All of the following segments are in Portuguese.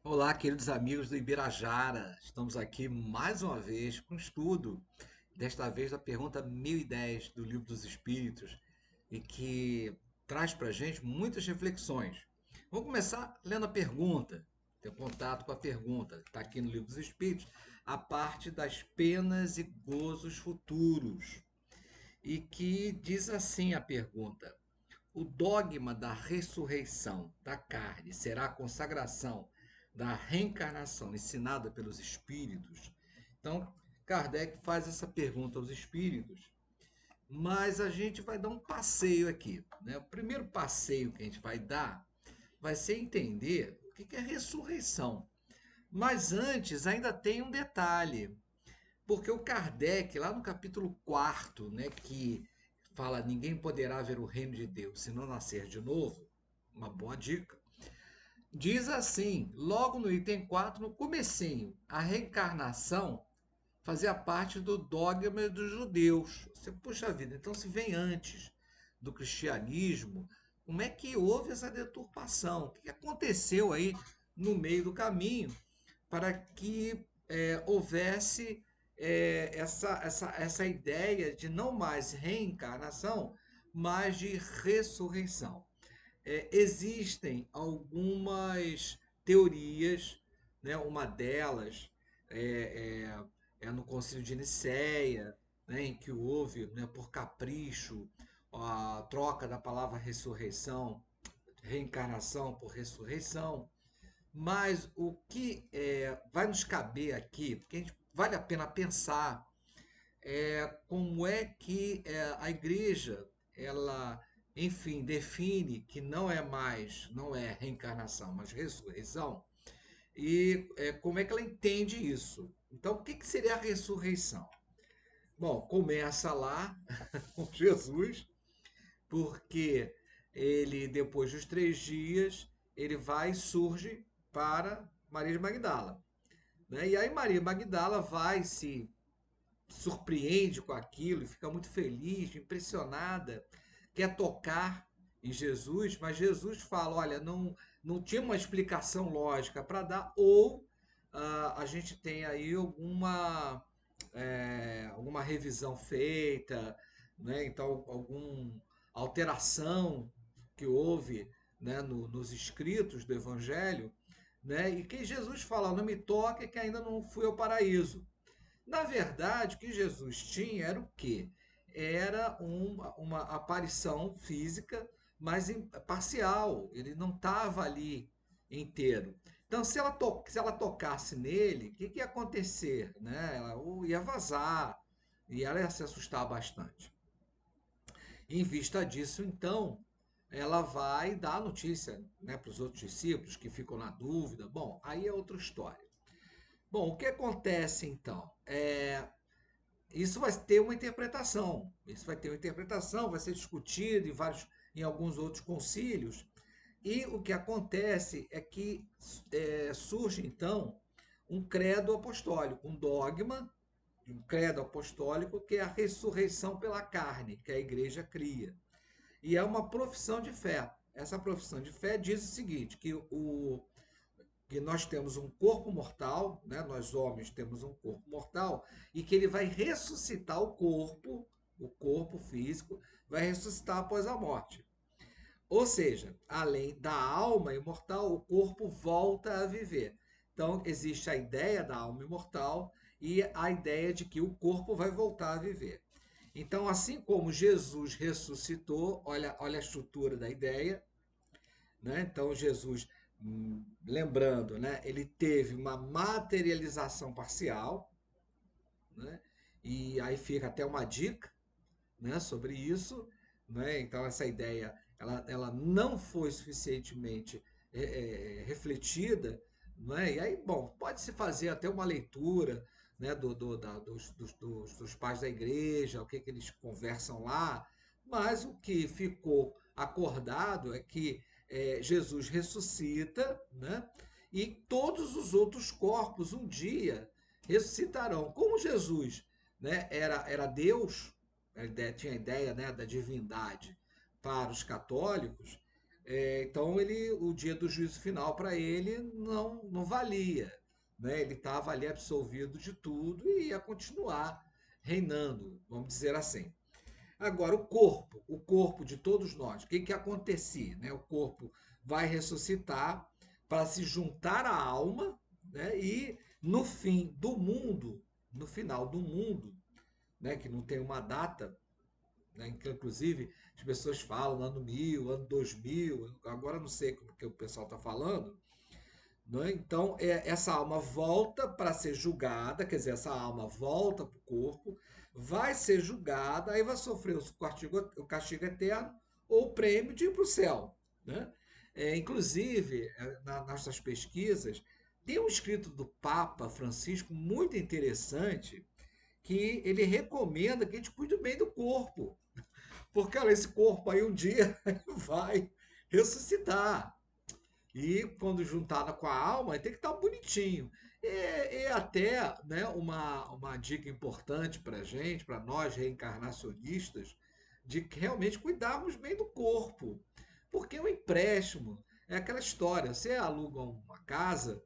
Olá, queridos amigos do Ibirajara. Estamos aqui mais uma vez com um estudo, desta vez da pergunta 1010 do Livro dos Espíritos, e que traz para a gente muitas reflexões. Vamos começar lendo a pergunta, ter contato com a pergunta, está aqui no Livro dos Espíritos, a parte das penas e gozos futuros, e que diz assim a pergunta: o dogma da ressurreição da carne será a consagração da reencarnação ensinada pelos espíritos? Então, Kardec faz essa pergunta aos espíritos, mas a gente vai dar um passeio aqui, né? O primeiro passeio que a gente vai dar vai ser entender o que é ressurreição. Mas antes, ainda tem um detalhe. Porque o Kardec, lá no capítulo 4, né, que fala ninguém poderá ver o reino de Deus se não nascer de novo, uma boa dica, diz assim, logo no item 4, no comecinho, a reencarnação fazia parte do dogma dos judeus. Você, puxa vida, então se vem antes do cristianismo, como é que houve essa deturpação? O que aconteceu aí no meio do caminho para que houvesse essa ideia de não mais reencarnação, mas de ressurreição? Existem algumas teorias, né? Uma delas é no Concílio de Nicéia, né? Em que houve, né, por capricho, a troca da palavra ressurreição, reencarnação por ressurreição. Mas o que vai nos caber aqui, porque vale a pena pensar como é que a igreja, ela, enfim, define que não é mais, não é reencarnação, mas ressurreição, e como é que ela entende isso. Então, o que, que seria a ressurreição? Bom, começa lá com Jesus, porque ele, depois dos 3 dias, ele vai e surge para Maria de Magdala. Né? E aí Maria Magdala vai se surpreende com aquilo e fica muito feliz, impressionada, quer tocar em Jesus, mas Jesus fala, olha, não tinha uma explicação lógica para dar, ou a gente tem aí alguma revisão feita, né? Então alguma alteração que houve, né, nos escritos do Evangelho, né? E que Jesus fala, não me toque que ainda não fui ao paraíso. Na verdade, o que Jesus tinha era o quê? Era uma aparição física, mas parcial. Ele não estava ali inteiro. Então, se ela tocasse nele, o que ia acontecer? Né? Ela ia vazar e ela ia se assustar bastante. Em vista disso, então, ela vai dar a notícia, né, para os outros discípulos que ficam na dúvida. Bom, aí é outra história. Bom, o que acontece então? Isso vai ter uma interpretação. Isso vai ter uma interpretação, vai ser discutido em alguns outros concílios. E o que acontece é que surge então um credo apostólico, um dogma, um credo apostólico que é a ressurreição pela carne, que a igreja cria. E é uma profissão de fé. Essa profissão de fé diz o seguinte, que nós temos um corpo mortal, né? Nós homens temos um corpo mortal, e que ele vai ressuscitar o corpo físico, vai ressuscitar após a morte. Ou seja, além da alma imortal, o corpo volta a viver. Então, existe a ideia da alma imortal e a ideia de que o corpo vai voltar a viver. Então, assim como Jesus ressuscitou, olha a estrutura da ideia, né? Então Jesus, lembrando, né, ele teve uma materialização parcial, né? E aí fica até uma dica, né, sobre isso, né? Então essa ideia ela não foi suficientemente refletida, né? E aí, bom, pode se fazer até uma leitura, né, dos pais da igreja, o que, que eles conversam lá, mas o que ficou acordado é que Jesus ressuscita, né? E todos os outros corpos um dia ressuscitarão. Como Jesus, né, era Deus, tinha a ideia, né, da divindade para os católicos, Então o dia do juízo final para ele não valia, né? Ele estava ali absolvido de tudo e ia continuar reinando, vamos dizer assim. Agora, o corpo de todos nós, o que que acontecia, né? O corpo vai ressuscitar para se juntar à alma, né? E no fim do mundo, no final do mundo, né? Que não tem uma data, né? Que, inclusive, as pessoas falam ano 1000, ano 2000, agora não sei como que o pessoal está falando, né? Então, essa alma volta para ser julgada, quer dizer, essa alma volta para o corpo, vai ser julgada, aí vai sofrer o castigo eterno ou o prêmio de ir para o céu. Né? Inclusive, nas nossas pesquisas, tem um escrito do Papa Francisco muito interessante que ele recomenda que a gente cuide bem do corpo. Porque, olha, esse corpo aí um dia vai ressuscitar. E quando juntada com a alma, tem que estar bonitinho. E até, né, uma dica importante para a gente, para nós reencarnacionistas, de que realmente cuidarmos bem do corpo. Porque o empréstimo é aquela história: você aluga uma casa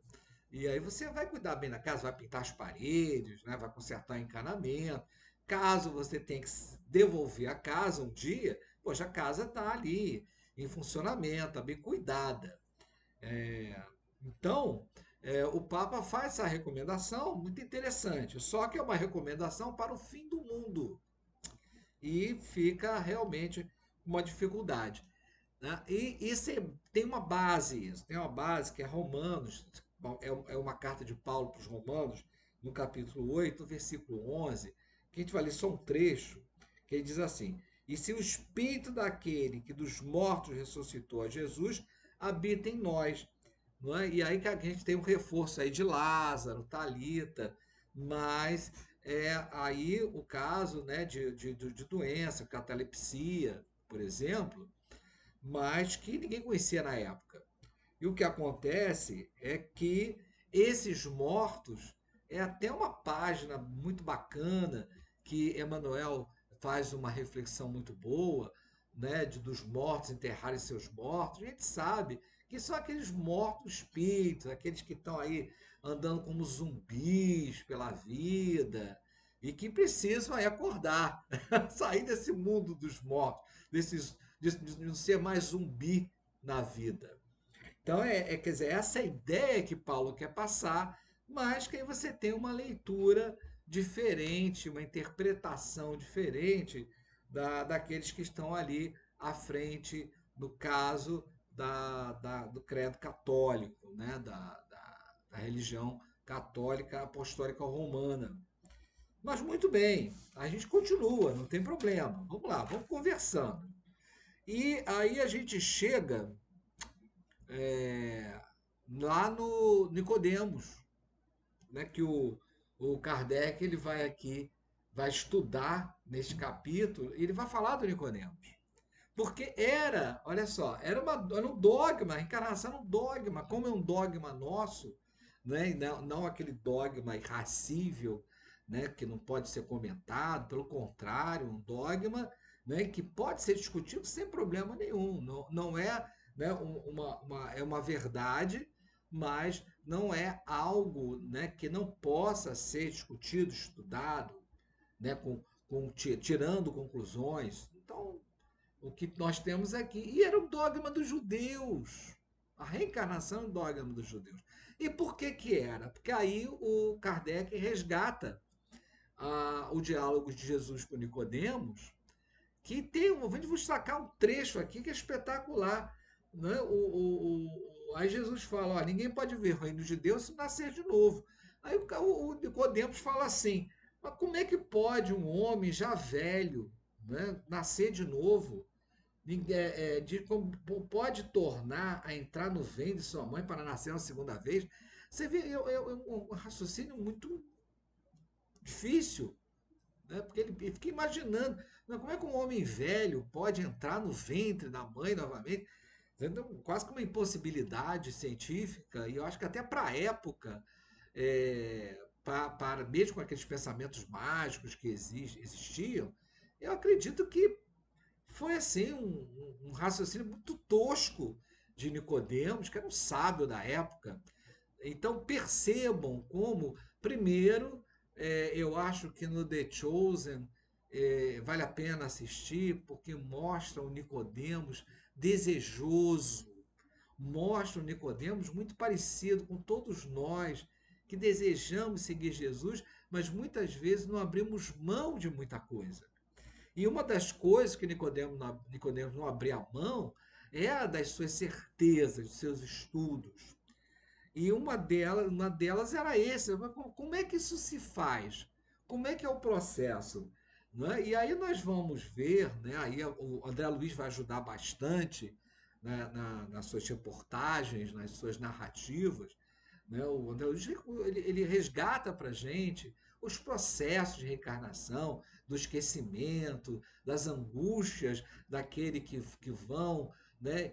e aí você vai cuidar bem da casa, vai pintar as paredes, né, vai consertar o encanamento. Caso você tenha que devolver a casa um dia, poxa, a casa está ali em funcionamento, está bem cuidada. Então, o Papa faz essa recomendação muito interessante, só que é uma recomendação para o fim do mundo e fica realmente uma dificuldade. Né? E isso tem uma base que é Romanos, é uma carta de Paulo para os Romanos, no capítulo 8, versículo 11, que a gente vai ler só um trecho, que ele diz assim: E se o Espírito daquele que dos mortos ressuscitou a Jesus habita em nós, não é? E aí que a gente tem um reforço aí de Lázaro, Talita, mas aí o caso, né, de doença, catalepsia, por exemplo, mas que ninguém conhecia na época. E o que acontece é que esses mortos é até uma página muito bacana que Emmanuel faz uma reflexão muito boa, né, dos mortos enterrarem seus mortos. A gente sabe que são aqueles mortos espíritos, aqueles que estão aí andando como zumbis pela vida e que precisam aí acordar, sair desse mundo dos mortos, de não ser mais zumbi na vida. Então, quer dizer, essa é a ideia que Paulo quer passar, mas que aí você tem uma leitura diferente, uma interpretação diferente daqueles que estão ali à frente, no caso do credo católico, né? Da religião católica apostólica romana. Mas muito bem, a gente continua, não tem problema. Vamos lá, vamos conversando. E aí a gente chega é, lá no Nicodemos, né, que o Kardec ele vai aqui, vai estudar neste capítulo, e ele vai falar do Nicodemos. Porque olha só, era um dogma, a encarnação era um dogma, como é um dogma nosso, né, e não aquele dogma irracível, né, que não pode ser comentado, pelo contrário, um dogma, né, que pode ser discutido sem problema nenhum. Não é, né, é uma verdade, mas não é algo, né, que não possa ser discutido, estudado, né, tirando conclusões. Então, o que nós temos aqui. E era o dogma dos judeus. A reencarnação é um dogma dos judeus. E por que que era? Porque aí o Kardec resgata o diálogo de Jesus com Nicodemos, que tem um. Vou destacar um trecho aqui que é espetacular. Né? Aí Jesus fala: ó, ninguém pode ver o reino de Deus se nascer de novo. Aí o Nicodemos fala assim: mas como é que pode um homem já velho, né, nascer de novo? Pode tornar a entrar no ventre de sua mãe para nascer uma segunda vez. Você vê, um raciocínio muito difícil, né? Porque ele fica imaginando, não, como é que um homem velho pode entrar no ventre da mãe novamente? Então, quase que uma impossibilidade científica, e eu acho que até para a época, mesmo com aqueles pensamentos mágicos que existiam, eu acredito que foi assim um raciocínio muito tosco de Nicodemos, que era um sábio da época. Então percebam como, primeiro, eu acho que no The Chosen vale a pena assistir, porque mostra o Nicodemos desejoso, mostra o Nicodemos muito parecido com todos nós que desejamos seguir Jesus, mas muitas vezes não abrimos mão de muita coisa. E uma das coisas que Nicodemos não abria mão é a das suas certezas, dos seus estudos. E uma delas era esse. Como é que isso se faz? Como é que é o processo? Não é? E aí nós vamos ver, né? Aí o André Luiz vai ajudar bastante, né, nas suas reportagens, nas suas narrativas, né? O André Luiz ele resgata para a gente os processos de reencarnação, do esquecimento, das angústias daquele que vão, né?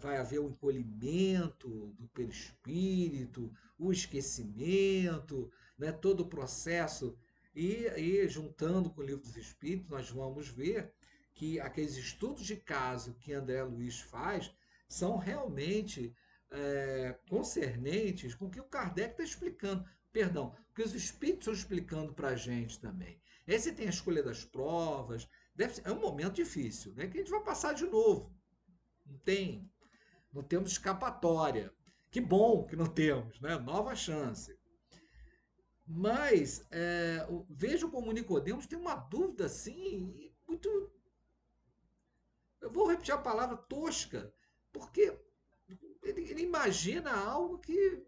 Vai haver o encolhimento do perispírito, o esquecimento, né? Todo o processo. E juntando com o Livro dos Espíritos, nós vamos ver que aqueles estudos de caso que André Luiz faz são realmente concernentes com o que o Kardec está explicando. Perdão, o que os espíritos estão explicando para a gente também. Aí você tem a escolha das provas, é um momento difícil, né? Que a gente vai passar de novo. Não tem, não temos escapatória. Que bom que não temos, né? Nova chance. Mas vejo como Nicodemos tem uma dúvida assim, muito. Eu vou repetir a palavra tosca, porque ele imagina algo que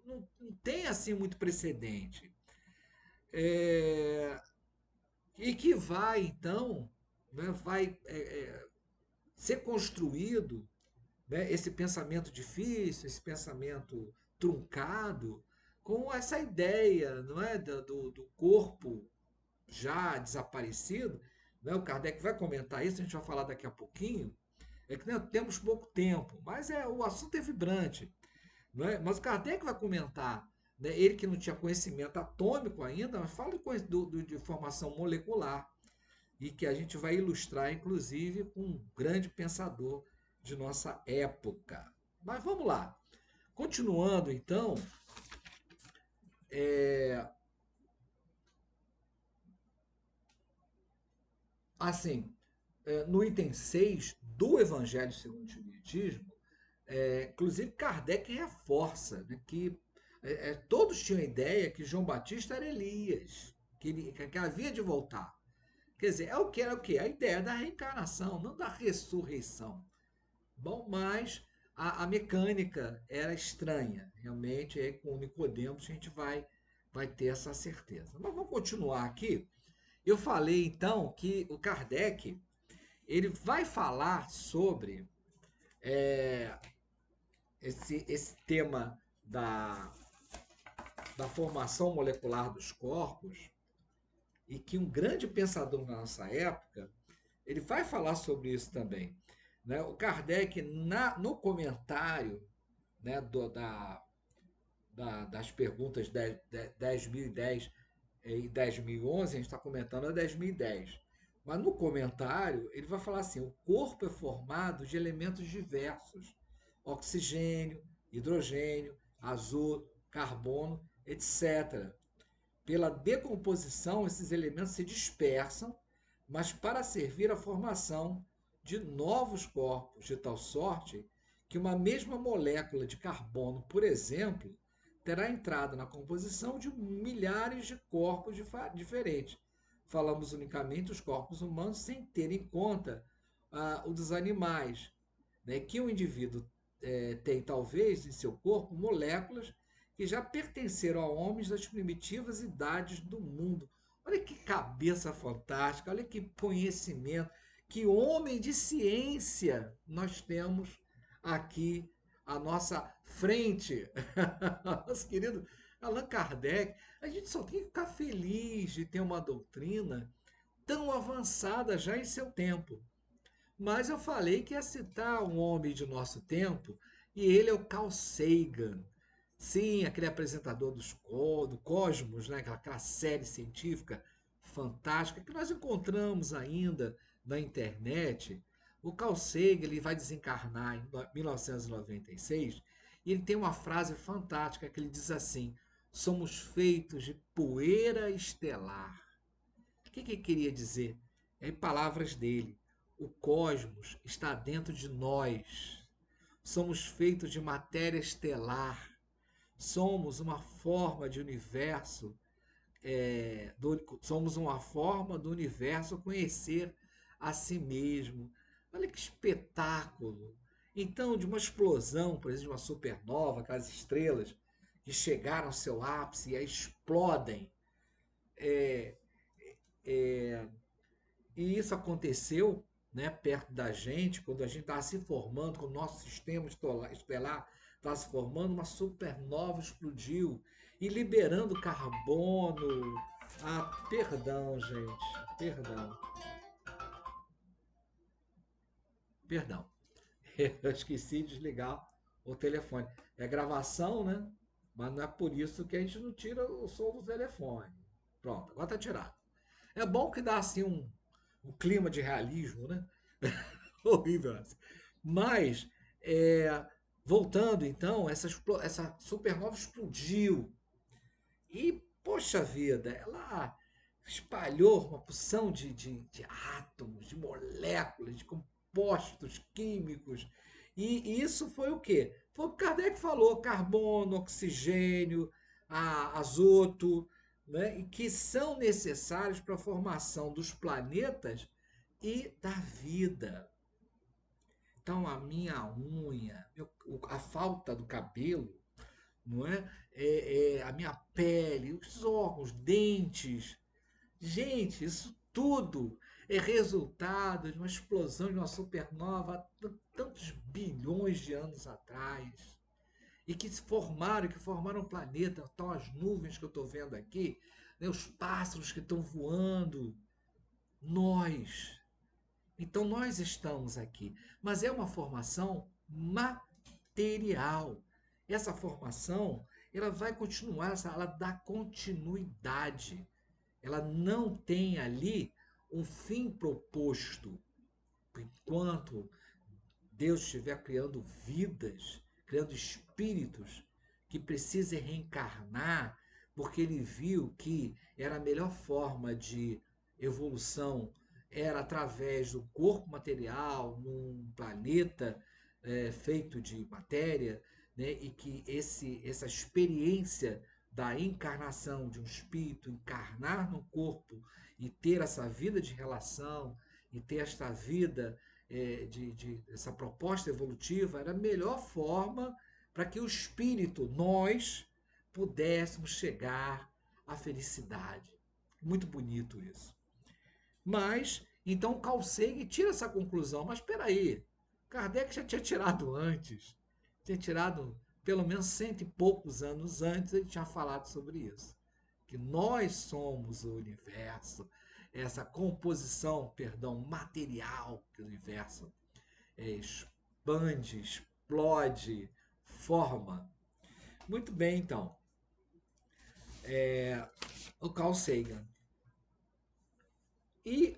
não tem assim muito precedente. É, e que vai, então, né, vai ser construído, né, esse pensamento difícil, esse pensamento truncado, com essa ideia, não é, do corpo já desaparecido. Né? O Kardec vai comentar isso, a gente vai falar daqui a pouquinho. É que né, temos pouco tempo, mas o assunto é vibrante. Não é? Mas o Kardec vai comentar, né, ele que não tinha conhecimento atômico ainda, mas fala de formação molecular, e que a gente vai ilustrar, inclusive, com um grande pensador de nossa época. Mas vamos lá. Continuando, então, assim, no item 6 do Evangelho segundo o Espiritismo, inclusive Kardec reforça, né, que todos tinham a ideia que João Batista era Elias, que havia de voltar. Quer dizer, era o que? A ideia da reencarnação, não da ressurreição. Bom, mas a mecânica era estranha. Realmente, aí, com o Nicodemos, a gente vai ter essa certeza. Mas vamos continuar aqui. Eu falei, então, que o Kardec ele vai falar sobre esse tema da formação molecular dos corpos e que um grande pensador na nossa época ele vai falar sobre isso também. Né? O Kardec, no comentário, né, das perguntas 10.010 e 10.011, a gente está comentando a 10.010. Mas no comentário, ele vai falar assim: o corpo é formado de elementos diversos: oxigênio, hidrogênio, azoto, carbono, etc. Pela decomposição, esses elementos se dispersam, mas para servir à formação de novos corpos, de tal sorte que uma mesma molécula de carbono, por exemplo, terá entrado na composição de milhares de corpos diferentes. Falamos unicamente dos corpos humanos sem ter em conta o dos animais, né? Que o indivíduo tem talvez em seu corpo moléculas que já pertenceram a homens das primitivas idades do mundo. Olha que cabeça fantástica, olha que conhecimento, que homem de ciência nós temos aqui à nossa frente. Nosso querido Allan Kardec. A gente só tem que ficar feliz de ter uma doutrina tão avançada já em seu tempo. Mas eu falei que ia citar um homem de nosso tempo, e ele é o Carl Sagan. Sim, aquele apresentador do Cosmos, né? aquela série científica fantástica que nós encontramos ainda na internet. O Carl Sagan ele vai desencarnar em 1996 e ele tem uma frase fantástica que ele diz assim: somos feitos de poeira estelar. O que ele queria dizer? Em palavras dele, o cosmos está dentro de nós. Somos feitos de matéria estelar. Somos uma forma de universo, somos uma forma do universo conhecer a si mesmo. Olha que espetáculo! Então, de uma explosão, por exemplo, de uma supernova, aquelas estrelas que chegaram ao seu ápice e aí explodem. E isso aconteceu, né, perto da gente, quando a gente estava se formando, quando o nosso sistema estelar estava se formando, uma supernova explodiu e liberando carbono. Ah, perdão, gente, perdão, perdão. Eu esqueci de desligar o telefone. É gravação, né? Mas não é por isso que a gente não tira o som do telefone. Pronto, agora tá tirado. É bom que dá assim um clima de realismo, né? Horrível essa. Mas, é, voltando então, essa supernova explodiu. E, poxa vida, ela espalhou uma porção de átomos, de moléculas, de compostos químicos. E isso foi o quê? Foi o que Kardec falou: carbono, oxigênio, azoto, né? E que são necessários para a formação dos planetas e da vida. Então, a minha unha, a falta do cabelo, não é? A minha pele, os órgãos, dentes. Gente, isso tudo é resultado de uma explosão de uma supernova há tantos bilhões de anos atrás. E que se formaram, que formaram o planeta. Estão as nuvens que eu estou vendo aqui, né, os pássaros que estão voando. Nós. Então nós estamos aqui. Mas é uma formação material. Essa formação, ela vai continuar, ela dá continuidade. Ela não tem ali um fim proposto. Enquanto Deus estiver criando vidas, criando espíritos que precisem reencarnar, porque ele viu que era a melhor forma de evolução era através do corpo material, num planeta feito de matéria, né? E que essa experiência da encarnação de um espírito, encarnar no corpo e ter essa vida de relação, e ter esta vida essa proposta evolutiva, era a melhor forma para que o espírito, nós, pudéssemos chegar à felicidade. Muito bonito isso. Mas, então Carl Sagan tira essa conclusão. Mas espera aí, Kardec já tinha tirado antes. Tinha tirado pelo menos cento e poucos anos antes, ele tinha falado sobre isso. Que nós somos o universo, essa composição, perdão, material que o universo expande, explode, forma. Muito bem, então. O Carl Sagan. E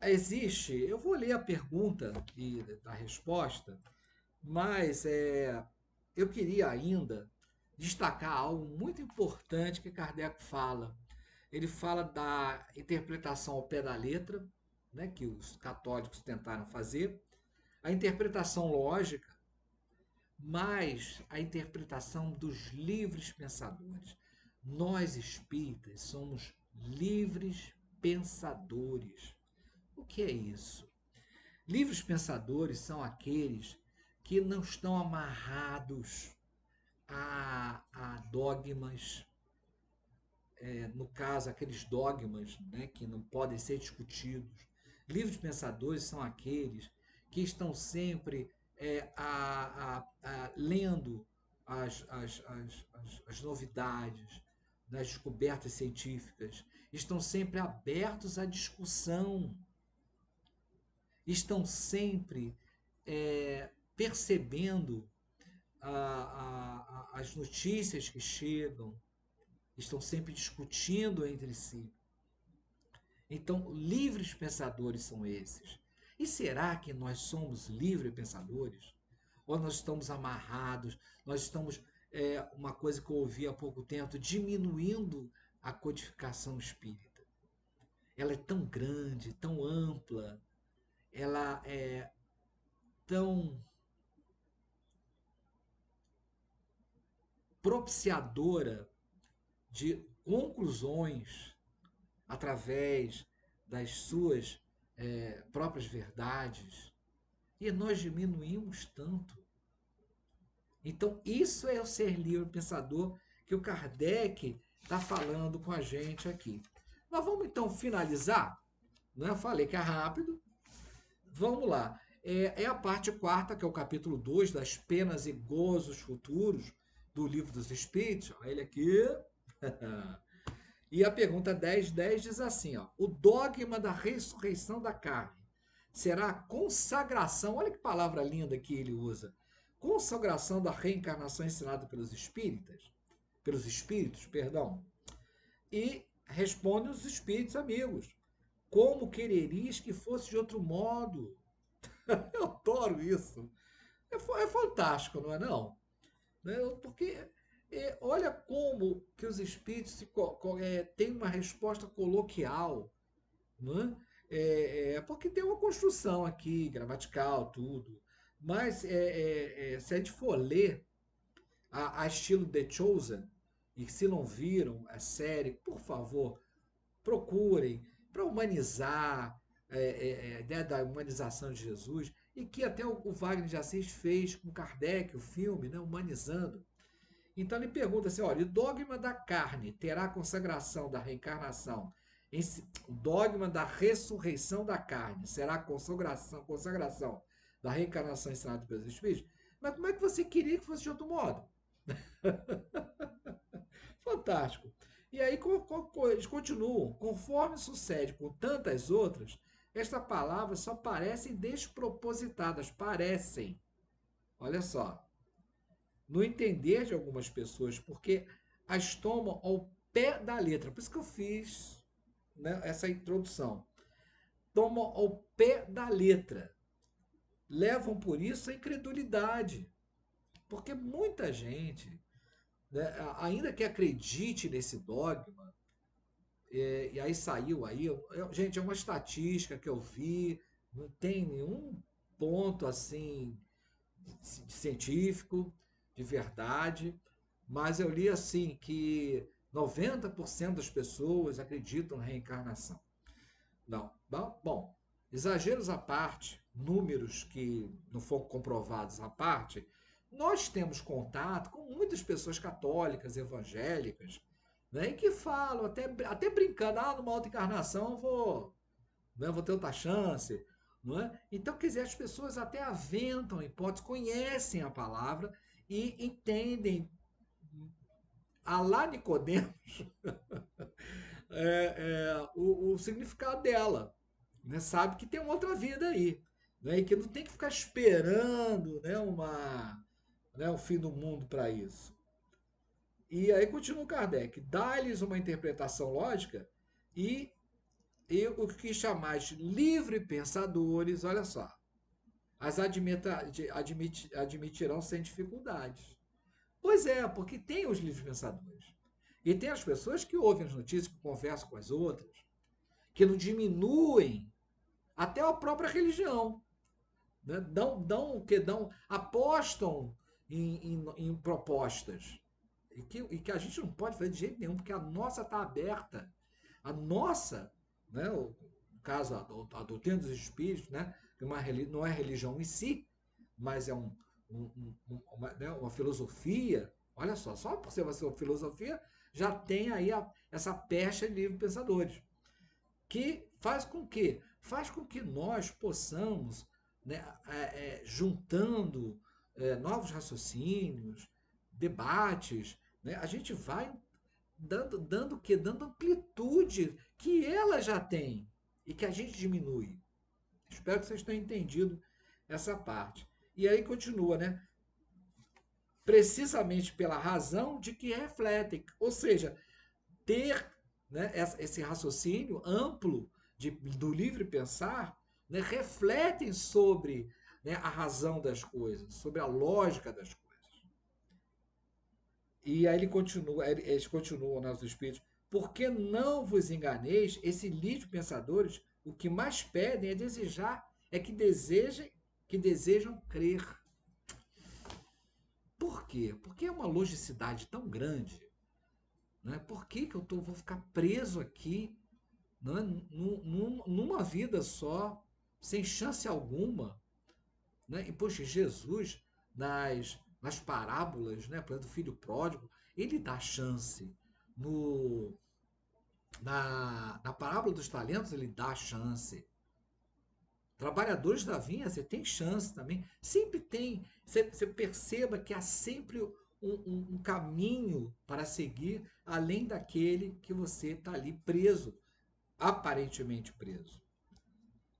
existe, eu vou ler a pergunta e a resposta, mas eu queria ainda destacar algo muito importante que Kardec fala. Ele fala da interpretação ao pé da letra, né, que os católicos tentaram fazer, a interpretação lógica, mas a interpretação dos livres pensadores. Nós espíritas somos livres pensadores. O que é isso? Livres pensadores são aqueles que não estão amarrados a dogmas, no caso, aqueles dogmas, né, que não podem ser discutidos. Livres pensadores são aqueles que estão sempre lendo as novidades, das descobertas científicas, estão sempre abertos à discussão, estão sempre percebendo as notícias que chegam, estão sempre discutindo entre si. Então, livres pensadores são esses. E será que nós somos livres pensadores? Ou nós estamos amarrados? Nós estamos, uma coisa que eu ouvi há pouco tempo, diminuindo a codificação espírita. Ela é tão grande, tão ampla, ela é tão propiciadora de conclusões através das suas próprias verdades. E nós diminuímos tanto. Então, isso é o ser livre pensador que o Kardec está falando com a gente aqui. Mas vamos então finalizar. Né? Eu falei que é rápido. Vamos lá. É a parte quarta, que é o capítulo 2 das penas e gozos futuros do Livro dos Espíritos. Olha ele aqui. E a pergunta 10 diz assim: ó, o dogma da ressurreição da carne será a consagração, olha que palavra linda que ele usa, consagração da reencarnação ensinada pelos espíritos, perdão. E responde os espíritos amigos: como quererias que fosse de outro modo? Eu adoro isso. É fantástico, não é não? Né? Porque olha como que os espíritos têm uma resposta coloquial, né? Porque tem uma construção aqui, gramatical, tudo. Mas se a gente for ler a estilo The Chosen, e se não viram a série, por favor, procurem para humanizar a ideia da humanização de Jesus, e que até o Wagner de Assis fez com Kardec, o filme, né, humanizando. Então ele pergunta assim: olha, o dogma da carne terá a consagração da reencarnação? O dogma da ressurreição da carne será a consagração da reencarnação ensinada pelos Espíritos? Mas como é que você queria que fosse de outro modo? Fantástico. E aí eles continuam. Conforme sucede com tantas outras, estas palavras só parecem despropositadas. Parecem. Olha só. No entender de algumas pessoas, porque as tomam ao pé da letra. Por isso que eu fiz, né, essa introdução. Tomam ao pé da letra. Levam por isso a incredulidade. Porque muita gente, né, ainda que acredite nesse dogma, e aí saiu aí, gente, é uma estatística que eu vi, não tem nenhum ponto assim científico, de verdade, mas eu li assim que 90% das pessoas acreditam na reencarnação. Não, bom, exageros à parte, números que não foram comprovados à parte, nós temos contato com muitas pessoas católicas, evangélicas, né, e que falam, até brincando, numa outra encarnação eu vou, né, vou ter outra chance. Não é? Então, quer dizer, as pessoas até aventam hipóteses, conhecem a palavra e entendem a lá Nicodemos o significado dela. Né? Sabe que tem uma outra vida aí. Né? E que não tem que ficar esperando, né, o fim do mundo para isso. E aí continua Kardec, dá-lhes uma interpretação lógica e, o que chamar de livre pensadores, olha só, admitirão sem dificuldades. Pois é, porque tem os livres pensadores. E tem as pessoas que ouvem as notícias, que conversam com as outras, que não diminuem até a própria religião. Né? Apostam em propostas. E que a gente não pode fazer de jeito nenhum, porque a nossa está aberta. A nossa, né, o caso, a doutrina dos espíritos, né, que não é religião em si, mas é uma filosofia. Olha só por ser uma filosofia, já tem aí essa pecha de livres pensadores, que faz com que nós possamos, né, juntando novos raciocínios, debates, né, a gente vai dando amplitude que ela já tem e que a gente diminui. Espero que vocês tenham entendido essa parte. E aí continua, né? Precisamente pela razão de que refletem, ou seja, ter, né, esse raciocínio amplo do livre pensar, né, refletem sobre, né, a razão das coisas, sobre a lógica das coisas. E aí eles continuam, né, os espíritos, porque não vos enganeis, esses livres pensadores, o que mais pedem é desejar, é que desejam crer. Por quê? Porque é uma logicidade tão grande, né? Por que, que vou ficar preso aqui, né, numa vida só, sem chance alguma? Né? E, poxa, Jesus, nas parábolas, né, por exemplo, do filho pródigo, ele dá chance. No, na parábola dos talentos, ele dá chance. Trabalhadores da vinha, você tem chance também. Sempre tem. Você perceba que há sempre um caminho para seguir, além daquele que você está ali preso, aparentemente preso.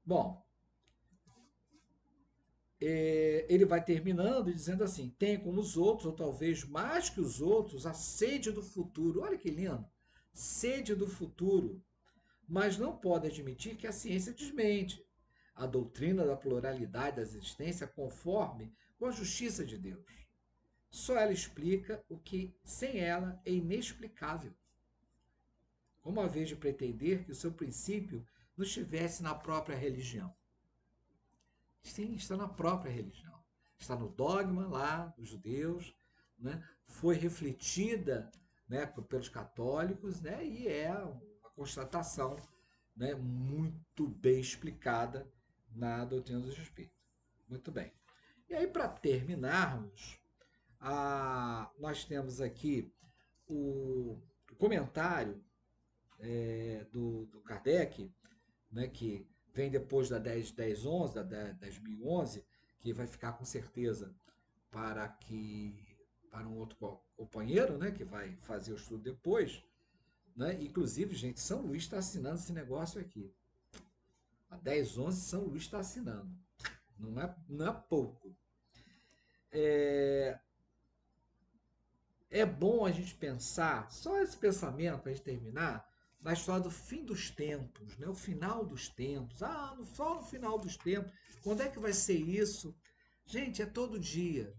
Bom, ele vai terminando dizendo assim: tem como os outros, ou talvez mais que os outros, a sede do futuro. Olha que lindo! Sede do futuro. Mas não pode admitir que a ciência desmente a doutrina da pluralidade da existência conforme com a justiça de Deus. Só ela explica o que, sem ela, é inexplicável. Uma vez de pretender que o seu princípio não estivesse na própria religião. Sim, está na própria religião. Está no dogma lá dos judeus, né? Foi refletida, né, pelos católicos, né? E é uma constatação, né, muito bem explicada na doutrina dos espíritos. Muito bem. E aí, para terminarmos, nós temos aqui o comentário do Kardec, né, que vem depois da 1011, da 10.011, que vai ficar com certeza para um outro companheiro, né, que vai fazer o estudo depois, né? Inclusive, gente, São Luís está assinando esse negócio aqui. A 1011 São Luís está assinando. Não é pouco. É bom a gente pensar, só esse pensamento para a gente terminar, na história do fim dos tempos, né? O final dos tempos. Só no final dos tempos. Quando é que vai ser isso? Gente, é todo dia.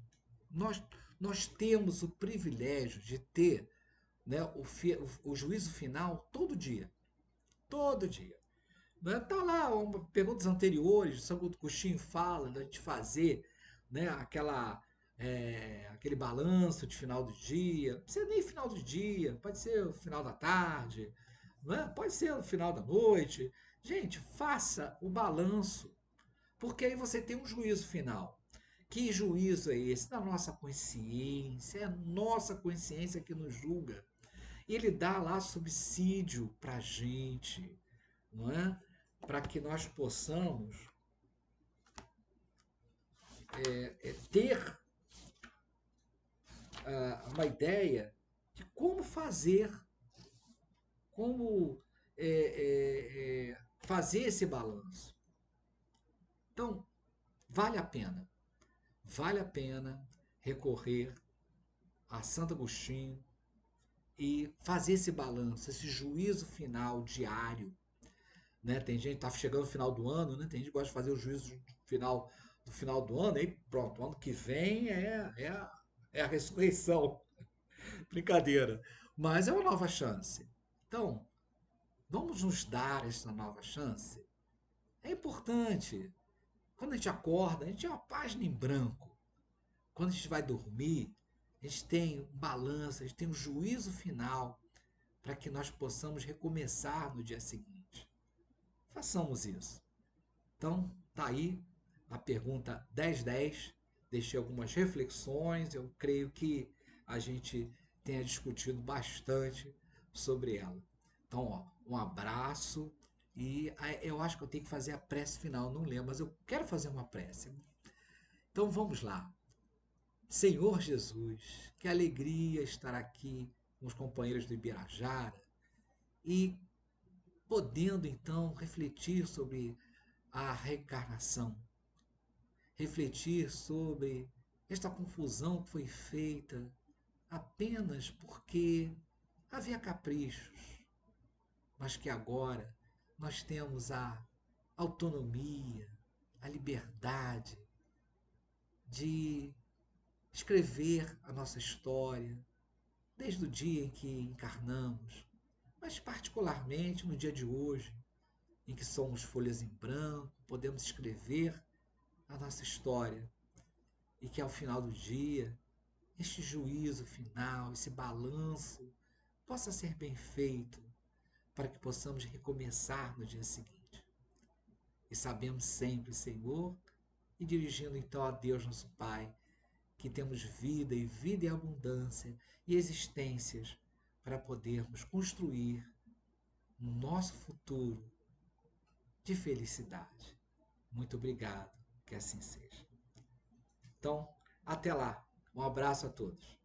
Nós, nós temos o privilégio de ter, né, o juízo final todo dia. Todo dia. Né? Tá lá, perguntas anteriores, São Agostinho fala da gente fazer, né, aquele balanço de final do dia. Não precisa nem final do dia, pode ser o final da tarde, né? Pode ser o final da noite. Gente, faça o balanço, porque aí você tem um juízo final. Que juízo é esse? Da nossa consciência, é a nossa consciência que nos julga. E ele dá lá subsídio para a gente, não é? Para que nós possamos ter uma ideia de como fazer, como fazer esse balanço. Então, vale a pena, vale a pena recorrer a Santo Agostinho e fazer esse balanço, esse juízo final diário. Né? Tem gente que está chegando no final do ano, né? Tem gente que gosta de fazer o juízo final do final do ano, aí pronto, ano que vem é a ressurreição. Brincadeira. Mas é uma nova chance. Então, vamos nos dar essa nova chance. É importante. Quando a gente acorda, a gente tem uma página em branco. Quando a gente vai dormir, a gente tem um balanço, a gente tem um juízo final para que nós possamos recomeçar no dia seguinte. Façamos isso. Então, tá aí a pergunta 1010. Deixei algumas reflexões. Eu creio que a gente tenha discutido bastante sobre ela. Então, ó, um abraço. E eu acho que eu tenho que fazer a prece final, não lembro, mas eu quero fazer uma prece. Então vamos lá. Senhor Jesus, que alegria estar aqui com os companheiros do Ibirajara e podendo então refletir sobre a reencarnação, refletir sobre esta confusão que foi feita apenas porque havia caprichos, mas que agora nós temos a autonomia, a liberdade de escrever a nossa história, desde o dia em que encarnamos, mas particularmente no dia de hoje, em que somos folhas em branco, podemos escrever a nossa história e que ao final do dia, este juízo final, esse balanço, possa ser bem feito para que possamos recomeçar no dia seguinte. E sabemos sempre, Senhor, e dirigindo então a Deus nosso Pai, que temos vida e vida em abundância e existências para podermos construir um nosso futuro de felicidade. Muito obrigado, que assim seja. Então, até lá. Um abraço a todos.